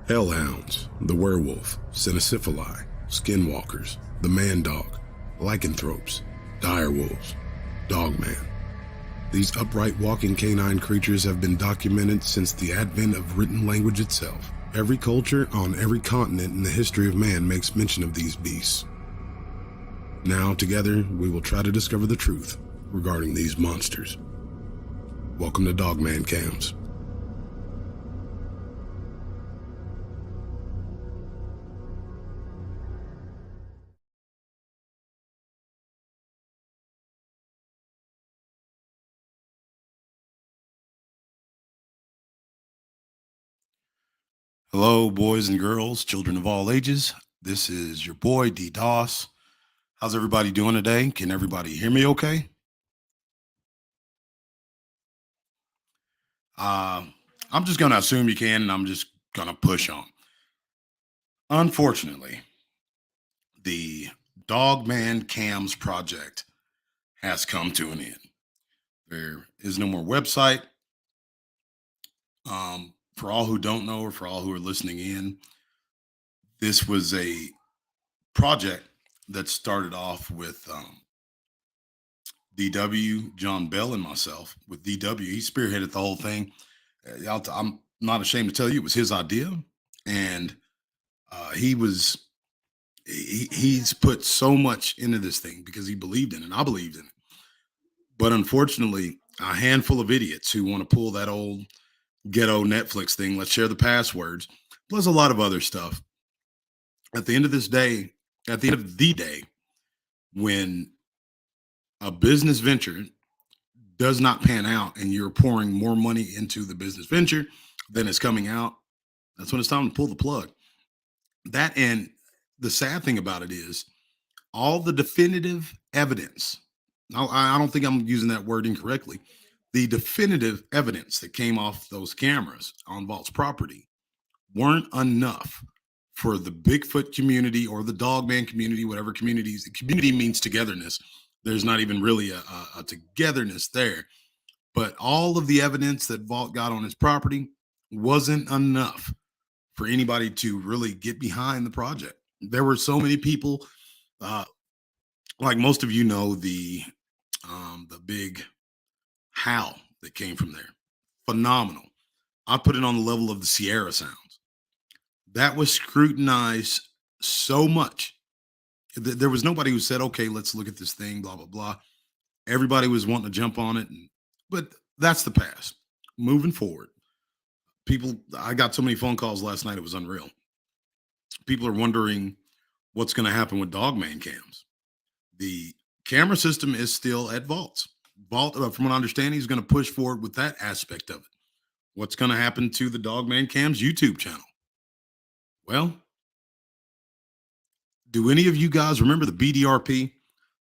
Hellhounds, the werewolf, cynocephali, skinwalkers, the man-dog, lycanthropes, direwolves, dogman. These upright walking canine creatures have been documented since the advent of written language itself. Every culture on every continent in the history of man makes mention of these beasts. Now, together, we will try to discover the truth regarding these monsters. Welcome to Dogmancams. Hello, boys and girls, children of all ages. This is your boy, D-Doss. How's everybody doing today? Can everybody hear me okay? I'm just going to assume you can, and I'm just going to push on. Unfortunately, the Dogmancams project has come to an end. There is no more website. For all who don't know, or for all who are listening in, this was a project that started off with DW, John Bell, and myself. With DW, he spearheaded the whole thing. I'm not ashamed to tell you it was his idea, and he's put so much into this thing because he believed in it. I believed in it, but unfortunately, a handful of idiots who want to pull that old ghetto Netflix thing. Let's share the passwords, plus a lot of other stuff. At the end of the day, when a business venture does not pan out and you're pouring more money into the business venture than is coming out, that's when it's time to pull the plug. That, and the sad thing about it is all the definitive evidence. I don't think I'm using that word incorrectly. The definitive evidence that came off those cameras on Vault's property weren't enough for the Bigfoot community or the Dogman community, whatever communities. Community means togetherness. There's not even really a togetherness there. But all of the evidence that Vault got on his property wasn't enough for anybody to really get behind the project. There were so many people, like most of you know, the big howl that came from there. Phenomenal. I put it on the level of the Sierra sounds. That was scrutinized so much. There was nobody who said, okay, let's look at this thing, blah, blah, blah. Everybody was wanting to jump on it. But that's the past. Moving forward, I got so many phone calls last night, it was unreal. People are wondering what's going to happen with Dogmancams. The camera system is still at Vault's. Vault, from what I understand, is going to push forward with that aspect of it. What's going to happen to the Dogmancams YouTube channel? Well, do any of you guys remember the BDRP,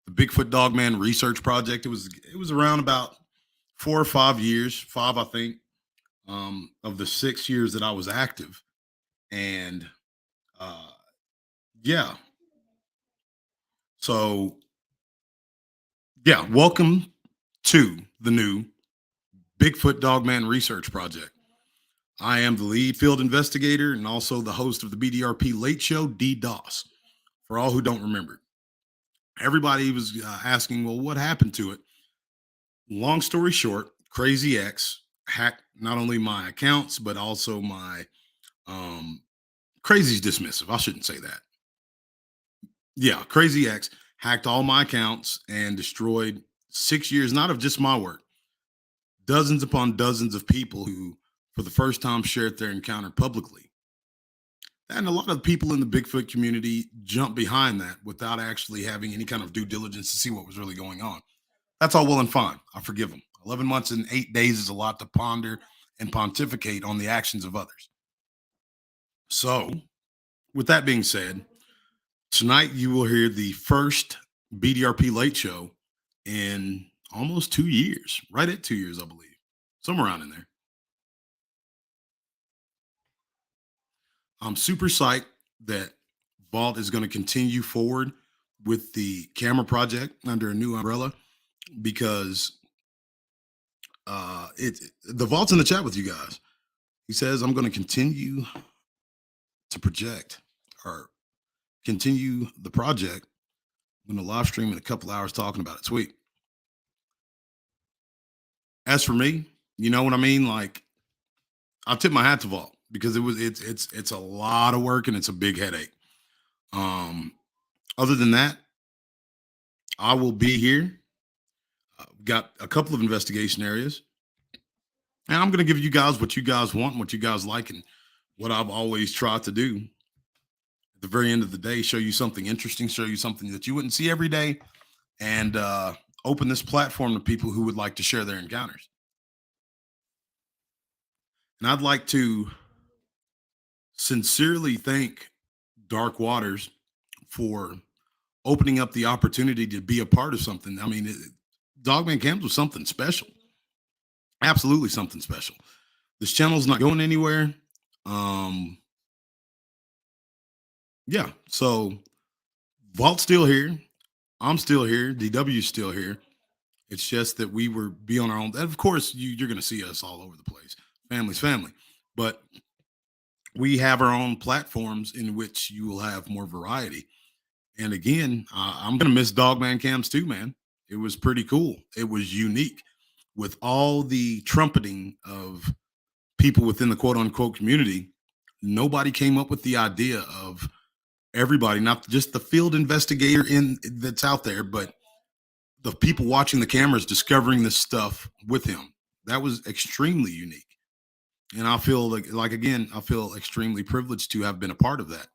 the Bigfoot Dogman Research Project? It was around about 4 or 5 years, five, I think, of the 6 years that I was active. And yeah. So yeah, welcome to the new Bigfoot Dogman Research Project. I am the lead field investigator and also the host of the BDRP Late Show, D-Doss. For all who don't remember, everybody was asking, well, what happened to it? Long story short, Crazy X hacked not only my accounts, but also my Crazy's dismissive. I shouldn't say that. Yeah, Crazy X hacked all my accounts and destroyed 6 years, not of just my work, dozens upon dozens of people who, for the first time, shared their encounter publicly. And a lot of people in the Bigfoot community jumped behind that without actually having any kind of due diligence to see what was really going on. That's all well and fine. I forgive them. 11 months and 8 days is a lot to ponder and pontificate on the actions of others. So, with that being said, tonight you will hear the first BDRP Late Show in almost 2 years, right at 2 years, I believe, somewhere around in there. I'm super psyched that Vault is going to continue forward with the camera project under a new umbrella because the Vault's in the chat with you guys. He says, I'm going to continue to project or continue the project. I'm going to live stream in a couple hours talking about it. Sweet. As for me, you know what I mean? Like, I tip my hat to Vault because it's a lot of work and it's a big headache. Um, Other than that, I will be here. Got a couple of investigation areas, and I'm going to give you guys what you guys want, and what you guys like, and what I've always tried to do. At the very end of the day, show you something interesting, show you something that you wouldn't see every day, and open this platform to people who would like to share their encounters. And I'd like to sincerely thank Dark Waters for opening up the opportunity to be a part of something. I mean, Dogmancams was something special, absolutely something special. This channel's not going anywhere. Um, yeah, so Vault's still here. I'm still here. DW's still here. It's just that we were be on our own. And of course, you're going to see us all over the place. Family's family, but we have our own platforms in which you will have more variety. And again, I'm going to miss Dogmancams too, man. It was pretty cool. It was unique with all the trumpeting of people within the quote unquote community. Nobody came up with the idea of everybody, not just the field investigator in that's out there, but the people watching the cameras discovering this stuff with him. That was extremely unique. And I feel like again, I feel extremely privileged to have been a part of that.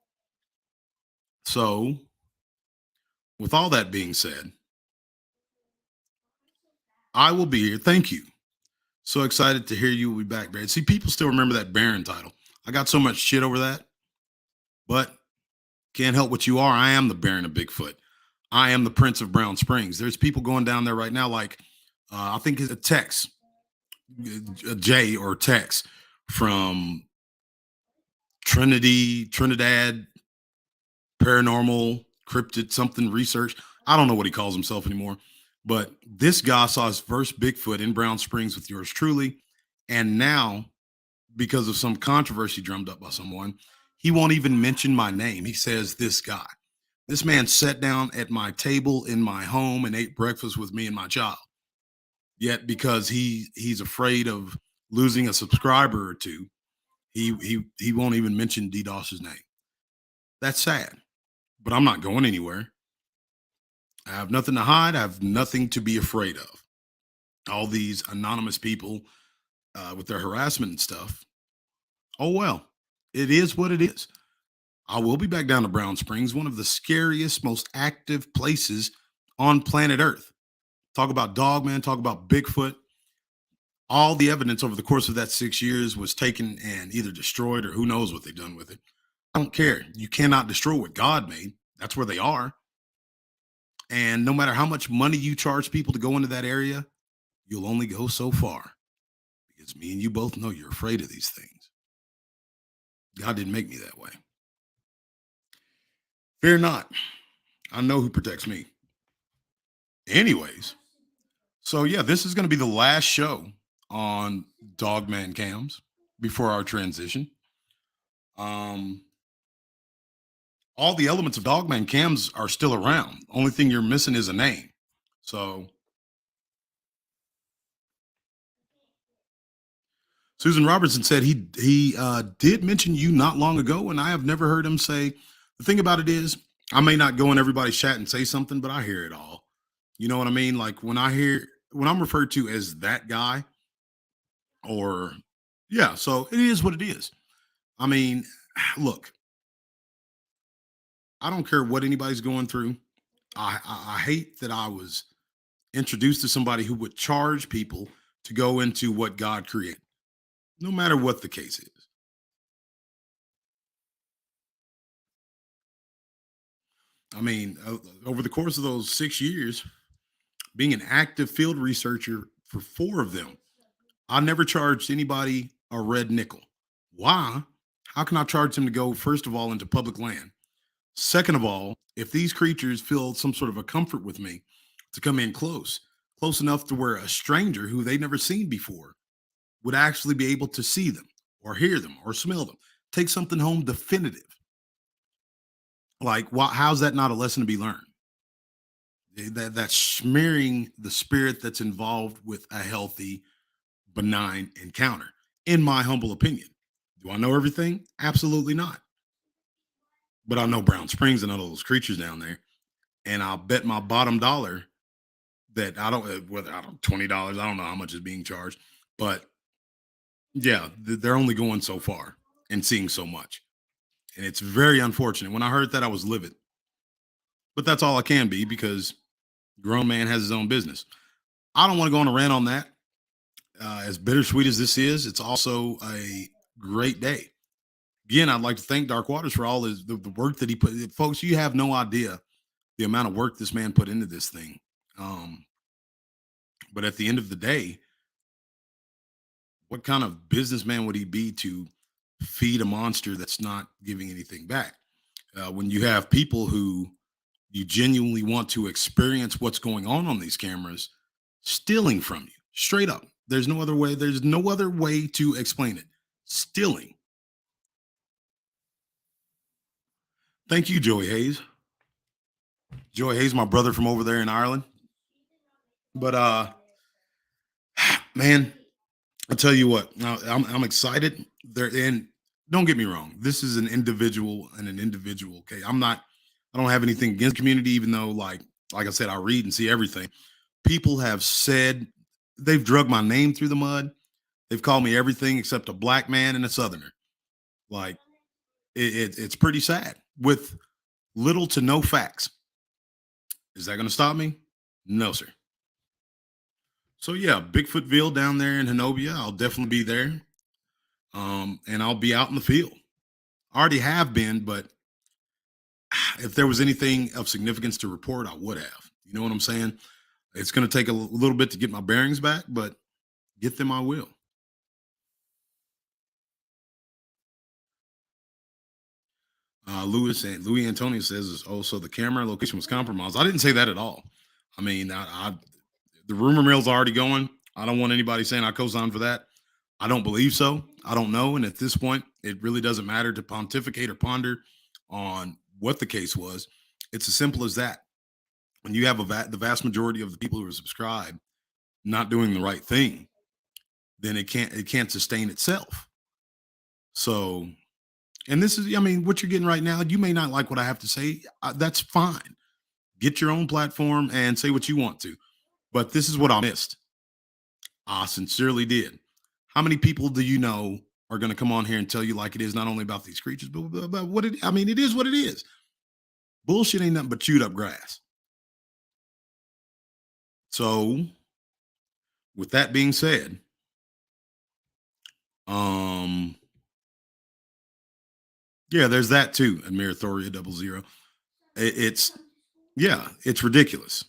So, with all that being said, I will be here. Thank you. So excited to hear you will be back, Baron. See, people still remember that Baron title. I got so much shit over that, but can't help what you are. I am the Baron of Bigfoot. I am the Prince of Brown Springs. There's people going down there right now, like I think it's a Tex, a J or Tex from Trinidad, Paranormal, Cryptid, something research. I don't know what he calls himself anymore. But this guy saw his first Bigfoot in Brown Springs with yours truly. And now, because of some controversy drummed up by someone, he won't even mention my name. He says, this guy. This man sat down at my table in my home and ate breakfast with me and my child. Yet, because he's afraid of losing a subscriber or two, he won't even mention DDoS's name. That's sad. But I'm not going anywhere. I have nothing to hide. I have nothing to be afraid of. All these anonymous people with their harassment and stuff. Oh, well, it is what it is. I will be back down to Brown Springs, one of the scariest, most active places on planet Earth. Talk about Dogman, talk about Bigfoot. All the evidence over the course of that 6 years was taken and either destroyed or who knows what they've done with it. I don't care. You cannot destroy what God made. That's where they are. And no matter how much money you charge people to go into that area, you'll only go so far. Because me and you both know you're afraid of these things. God didn't make me that way. Fear not. I know who protects me. Anyways, so yeah, this is going to be the last show on Dogmancams before our transition. All the elements of Dogmancams are still around. Only thing you're missing is a name. So Susan Robertson said he did mention you not long ago, and I have never heard him say. The thing about it is, I may not go in everybody's chat and say something, but I hear it all. You know what I mean? Like when I'm referred to as that guy, or yeah, so it is what it is. I mean, look, I don't care what anybody's going through. I hate that I was introduced to somebody who would charge people to go into what God created, no matter what the case is. I mean, over the course of those 6 years, being an active field researcher for 4 of them, I never charged anybody a red nickel. Why? How can I charge them to go, first of all, into public land? Second of all, if these creatures feel some sort of a comfort with me to come in close enough to where a stranger who they've never seen before would actually be able to see them or hear them or smell them. Take something home definitive. Like, how's that not a lesson to be learned? That's smearing the spirit that's involved with a healthy, benign encounter, in my humble opinion. Do I know everything? Absolutely not. But I know Brown Springs and all those creatures down there. And I'll bet my bottom dollar that I don't, whether I don't, $20, I don't know how much is being charged. But yeah, they're only going so far and seeing so much. And it's very unfortunate. When I heard that, I was livid. But that's all I can be because grown man has his own business. I don't want to go on a rant on that. As bittersweet as this is, it's also a great day. Again, I'd like to thank Dark Waters for all the work that he put. Folks, you have no idea the amount of work this man put into this thing. Um, but at the end of the day, what kind of businessman would he be to feed a monster that's not giving anything back? When you have people who you genuinely want to experience what's going on these cameras, stealing from you straight up. There's no other way. There's no other way to explain it. Stealing. Thank you, Joey Hayes. Joey Hayes, my brother from over there in Ireland. But man, I'll tell you what. I'm excited. There, and don't get me wrong. This is an individual and an individual. Okay, I'm not. I don't have anything against the community, even though, like I said, I read and see everything. People have said they've drug my name through the mud. They've called me everything except a black man and a southerner. Like it's pretty sad with little to no facts. Is that going to stop me? No, sir. So yeah, Bigfootville down there in Honobia. I'll definitely be there. And I'll be out in the field. I already have been, but if there was anything of significance to report, I would have. You know what I'm saying? It's going to take a little bit to get my bearings back, but get them I will. Louis Antonio says, "Oh, so the camera location was compromised." I didn't say that at all. I mean, the rumor mill's already going. I don't want anybody saying I co-signed for that. I don't believe so. I don't know, and at this point, it really doesn't matter to pontificate or ponder on what the case was. It's as simple as that. When you have the vast majority of the people who are subscribed not doing the right thing, then it can't sustain itself. So, and this is, I mean, what you're getting right now. You may not like what I have to say. That's fine. Get your own platform and say what you want to. But this is what I missed. I sincerely did. How many people do you know are going to come on here and tell you like it is, not only about these creatures, but about what it? I mean, it is what it is. Bullshit ain't nothing but chewed up grass. So, with that being said, um, yeah, there's that too. Admir Thoria 00. It's yeah, it's ridiculous.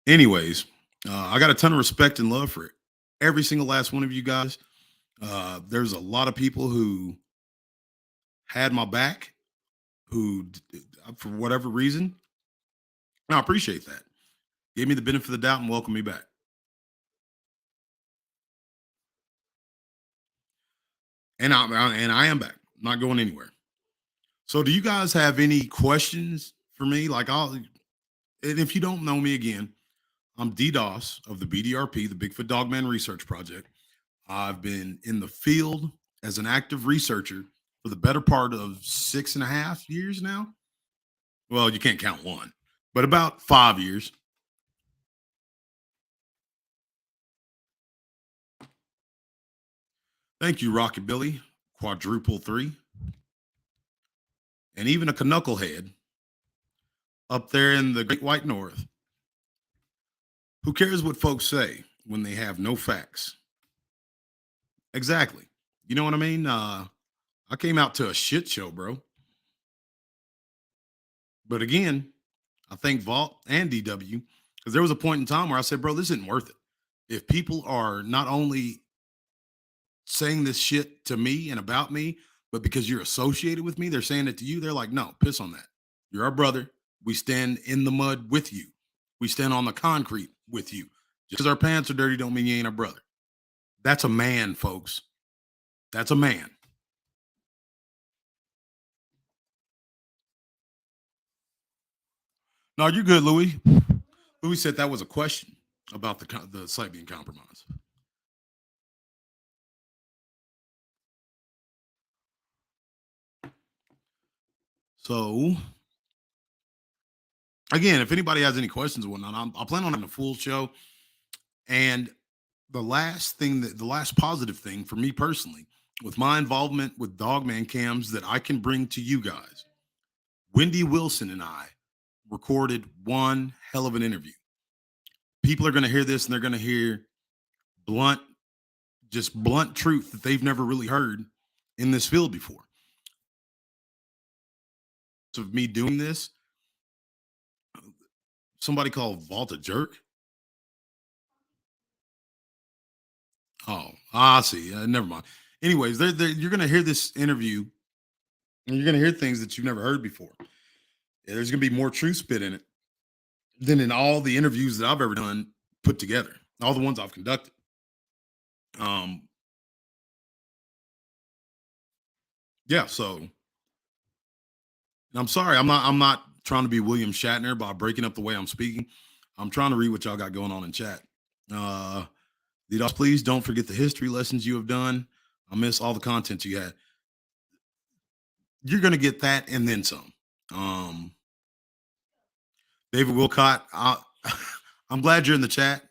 Anyways, I got a ton of respect and love for every single last one of you guys. There's a lot of people who had my back, who, for whatever reason, I appreciate that. Gave me the benefit of the doubt and welcome me back. And I am back, not going anywhere. So, do you guys have any questions for me? And if you don't know me again, I'm DDoS of the BDRP, the Bigfoot Dogman Research Project. I've been in the field as an active researcher for the better part of 6.5 years now. Well, you can't count one, but about 5 years. Thank you, Rocky Billy, Quadruple Three, and even a knucklehead up there in the Great White North. Who cares what folks say when they have no facts? Exactly. You know what I mean? I came out to a shit show, bro. But again, I thank Vault and DW because there was a point in time where I said, bro, this isn't worth it. If people are not only saying this shit to me and about me, but because you're associated with me, they're saying it to you. They're like, no, piss on that. You're our brother. We stand in the mud with you. We stand on the concrete with you. Just because our pants are dirty don't mean you ain't our brother. That's a man, folks. That's a man. No, you're good, Louis. Louis said that was a question about the site being compromised. So again, if anybody has any questions or whatnot, I'll plan on having a full show. And the last positive thing for me personally, with my involvement with Dogmancams that I can bring to you guys, Wendy Wilson and I recorded one hell of an interview. People are going to hear this and they're going to hear blunt, just blunt truth that they've never really heard in this field before. So, of me doing this, somebody called Volta Jerk. Oh, I see. Never mind. Anyways, you're going to hear this interview and you're going to hear things that you've never heard before. Yeah, there's going to be more truth spit in it than in all the interviews that I've ever done put together, all the ones I've conducted. Um, yeah, so I'm sorry, I'm not trying to be William Shatner by breaking up the way I'm speaking. I'm trying to read what y'all got going on in chat. DDoS, please don't forget the history lessons you have done. I miss all the content you had. You're gonna get that and then some. Um, David Wilcott, I'm glad you're in the chat.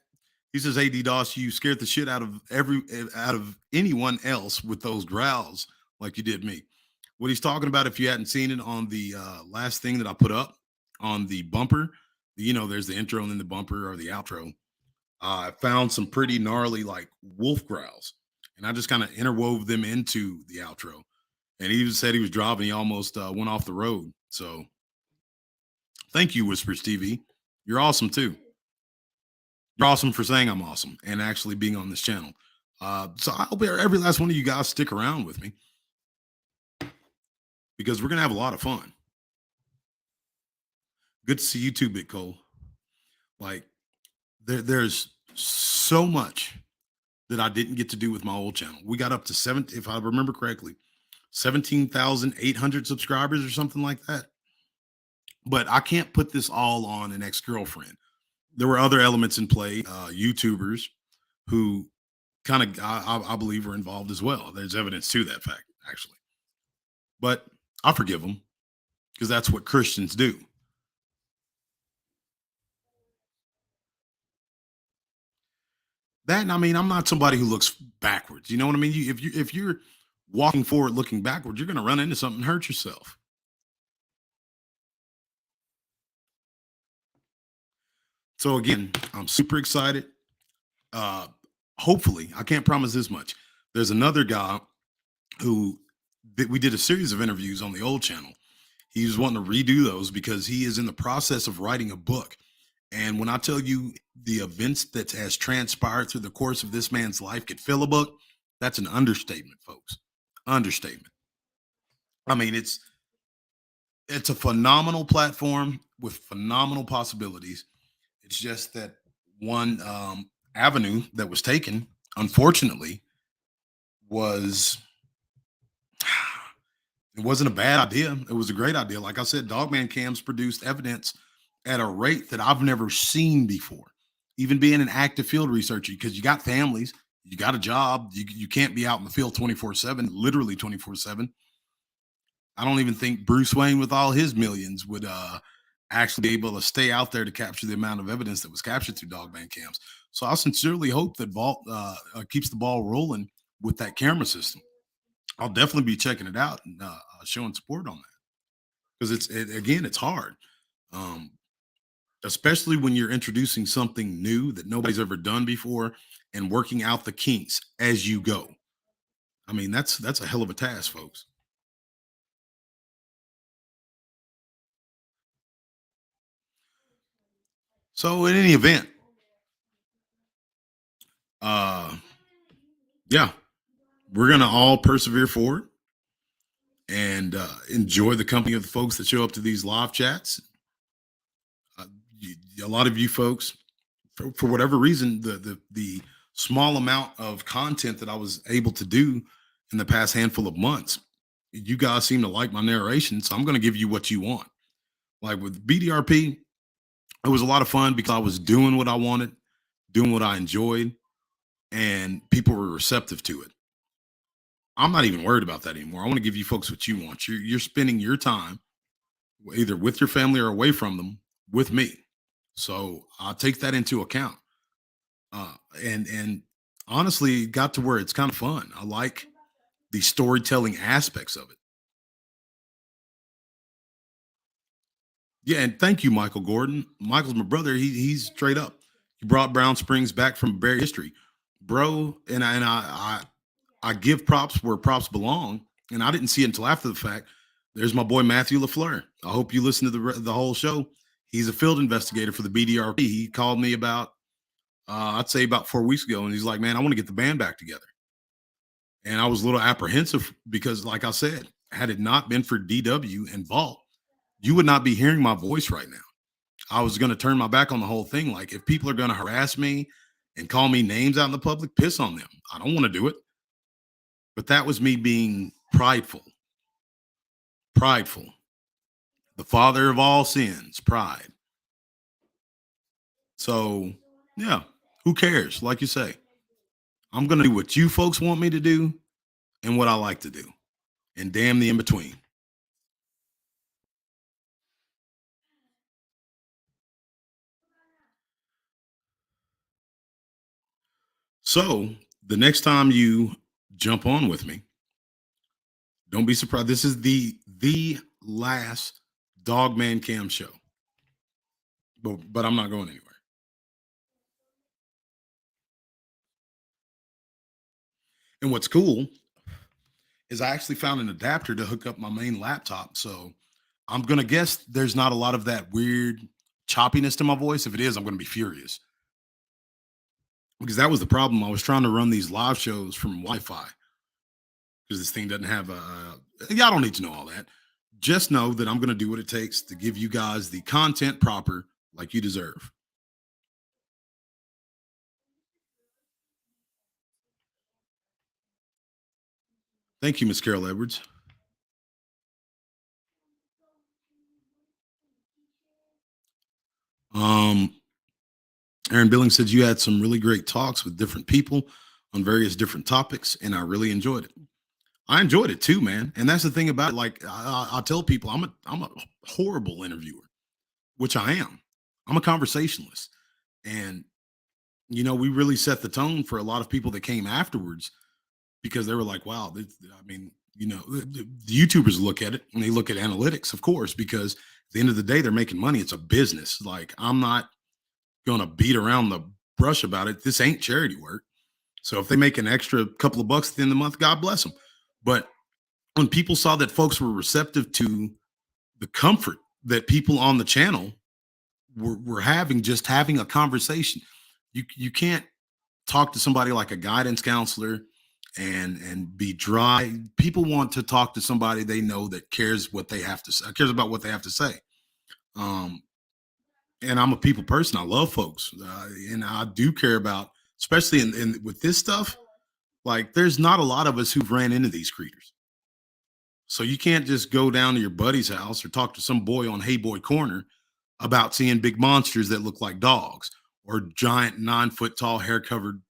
He says, "Hey DDoS, you scared the shit out of anyone else with those growls like you did me." What he's talking about, if you hadn't seen it on the last thing that I put up on the bumper, there's the intro and then the bumper or the outro. I found some pretty gnarly like wolf growls, and I just kind of interwove them into the outro. And he said he was driving, he almost went off the road. So thank you, Whispers TV. You're awesome too. You're awesome for saying I'm awesome and actually being on this channel. So I hope every last one of you guys stick around with me because we're gonna have a lot of fun. Good to see you too, Big Cole. Like there's so much that I didn't get to do with my old channel. We got up to if I remember correctly, 17,800 subscribers or something like that. But I can't put this all on an ex-girlfriend. There were other elements in play, YouTubers who kind of, I believe, were involved as well. There's evidence to that fact, actually. But I forgive them because that's what Christians do. That, I mean, I'm not somebody who looks backwards. You know what I mean? If you're walking forward looking backwards, you're going to run into something and hurt yourself. So again, I'm super excited. Hopefully, I can't promise this much. There's another guy who we did a series of interviews on the old channel. He's wanting to redo those because he is in the process of writing a book. And when I tell you the events that has transpired through the course of this man's life could fill a book, that's an understatement, folks. Understatement. I mean, it's a phenomenal platform with phenomenal possibilities. It's just that one avenue that was taken, unfortunately, was it wasn't a bad idea. It was a great idea. Like I said, Dogmancams produced evidence at a rate that I've never seen before. Even being an active field researcher, because you got families, you got a job, you can't be out in the field 24/7, literally 24/7. I don't even think Bruce Wayne, with all his millions, would actually be able to stay out there to capture the amount of evidence that was captured through Dogmancams. So I sincerely hope that Vault keeps the ball rolling with that camera system. I'll definitely be checking it out and showing support on that because again, it's hard, um, especially when you're introducing something new that nobody's ever done before and working out the kinks as you go. I mean, that's a hell of a task, folks. So in any event, uh, yeah, we're gonna all persevere forward and enjoy the company of the folks that show up to these live chats. Uh, a lot of you folks for whatever reason, the small amount of content that I was able to do in the past handful of months, you guys seem to like my narration, so I'm going to give you what you want. Like with BDRP, it was a lot of fun because I was doing what I wanted, doing what I enjoyed, and people were receptive to it. I'm not even worried about that anymore. I want to give you folks what you want. You're spending your time either with your family or away from them with me. So I'll take that into account. And honestly, it got to where it's kind of fun. I like the storytelling aspects of it. Yeah, and thank you, Michael Gordon. Michael's my brother. He's straight up. He brought Brown Springs back from buried history, bro. And I give props where props belong, and I didn't see it until after the fact. There's my boy Matthew Lafleur. I hope you listen to the whole show. He's a field investigator for the BDRP. He called me about I'd say about 4 weeks ago, and he's like, "Man, I want to get the band back together." And I was a little apprehensive because, like I said, had it not been for DW and Vault, you would not be hearing my voice right now. I was going to turn my back on the whole thing. Like, if people are going to harass me and call me names out in the public, piss on them. I don't want to do it. But that was me being prideful. Prideful. The father of all sins, pride. So, yeah, who cares? Like you say, I'm going to do what you folks want me to do and what I like to do. And damn the in between. So, the next time you jump on with me, don't be surprised. This is the last Dogman Cam show. But I'm not going anywhere. And what's cool is I actually found an adapter to hook up my main laptop. So I'm gonna guess there's not a lot of that weird choppiness to my voice. If it is, I'm gonna be furious because that was the problem. I was trying to run these live shows from Wi-Fi because this thing doesn't have a. Y'all don't need to know all that. Just know that I'm gonna do what it takes to give you guys the content proper, like you deserve. Thank you, Miss Carol Edwards. Um, Aaron Billings said you had some really great talks with different people on various different topics, and I really enjoyed it. I enjoyed it too, man. And that's the thing about it. Like I tell people, I'm a horrible interviewer, which I am. I'm a conversationalist, and we really set the tone for a lot of people that came afterwards because they were like, "Wow." I mean, the YouTubers look at it and they look at analytics, of course, because at the end of the day, they're making money. It's a business. Like I'm not gonna beat around the brush about it. This ain't charity work. So if they make an extra couple of bucks at the end of the month, God bless them. But when people saw that folks were receptive to the comfort that people on the channel were having, just having a conversation, you can't talk to somebody like a guidance counselor and be dry. People want to talk to somebody they know that cares what they have to say, cares about what they have to say. Um, and I'm a people person. I love folks, and I do care about, especially in with this stuff. Like, there's not a lot of us who've ran into these creatures, so you can't just go down to your buddy's house or talk to some boy on Hey Boy Corner about seeing big monsters that look like dogs or giant 9 foot tall hair covered.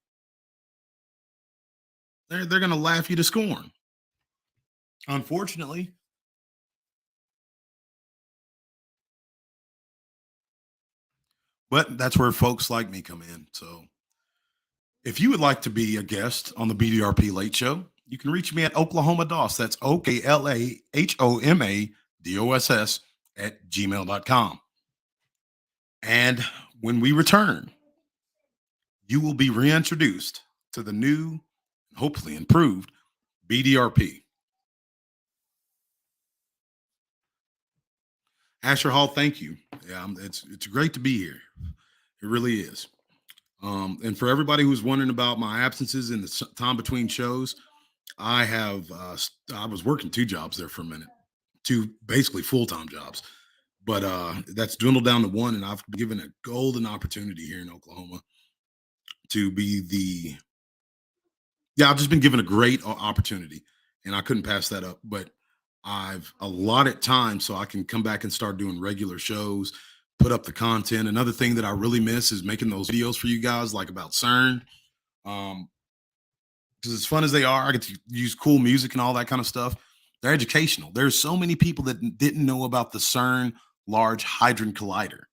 They're gonna laugh you to scorn. Unfortunately, but that's where folks like me come in. So if you would like to be a guest on the BDRP Late Show, you can reach me at Oklahoma Doss. That's OKLAHOMADOSS at gmail.com. And when we return, you will be reintroduced to the new, hopefully improved BDRP. Asher Hall, thank you. Yeah, it's great to be here. It really is. And for everybody who's wondering about my absences in the time between shows, I was working two jobs there for a minute, two basically full time jobs. But that's dwindled down to one, and I've been given a golden opportunity here in Oklahoma to be the yeah, I've just been given a great opportunity, and I couldn't pass that up. But I've allotted time so I can come back and start doing regular shows, put up the content. Another thing that I really miss is making those videos for you guys, like about CERN. Um, because as fun as they are, I get to use cool music and all that kind of stuff. They're educational. There's so many people that didn't know about the CERN Large Hadron Collider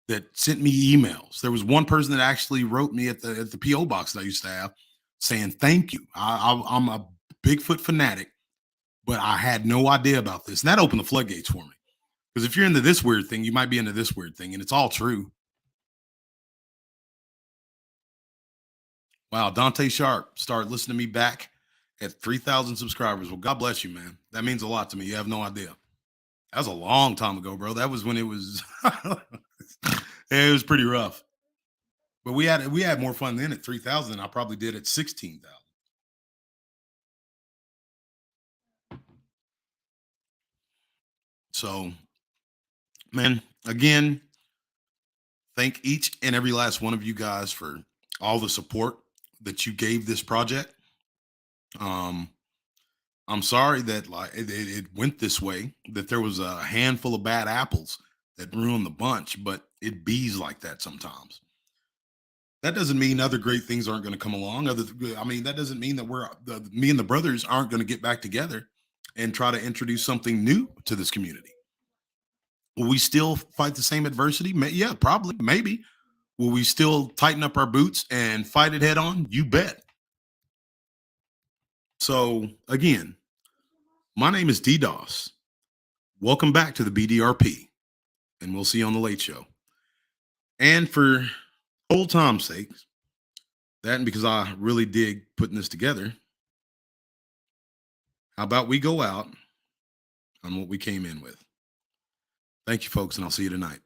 that sent me emails. There was one person that actually wrote me at the PO box that I used to have, saying thank you. I'm a Bigfoot fanatic, but I had no idea about this, and that opened the floodgates for me. Because if you're into this weird thing, you might be into this weird thing, and it's all true. Wow, Dante Sharp started listening to me back at 3,000 subscribers. Well, God bless you, man. That means a lot to me. You have no idea. That was a long time ago, bro. That was when it was it was pretty rough. But we had more fun then at 3,000 than I probably did at 16,000. So, man, again, thank each and every last one of you guys for all the support that you gave this project. Um, I'm sorry that like it went this way, that there was a handful of bad apples that ruined the bunch, but it bees like that sometimes. That doesn't mean other great things aren't going to come along. I mean, that doesn't mean that me and the brothers aren't going to get back together and try to introduce something new to this community. Will we still fight the same adversity? Yeah, probably, maybe. Will we still tighten up our boots and fight it head on? You bet. So, again, my name is DDoS. Welcome back to the BDRP, and we'll see you on the Late Show. And for old time's sake, that and because I really dig putting this together, how about we go out on what we came in with? Thank you, folks, and I'll see you tonight.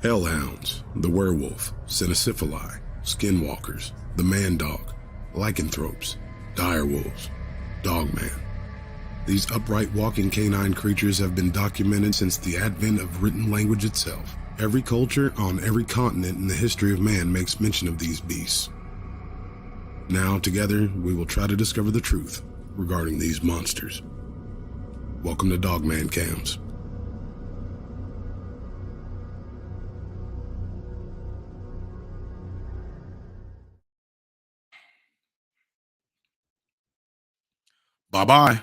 Hellhounds, the werewolf, cynocephali, skinwalkers, the man dog, lycanthropes, direwolves, dogman. These upright walking canine creatures have been documented since the advent of written language itself. Every culture on every continent in the history of man makes mention of these beasts. Now, together, we will try to discover the truth regarding these monsters. Welcome to Dogmancams. Bye-bye.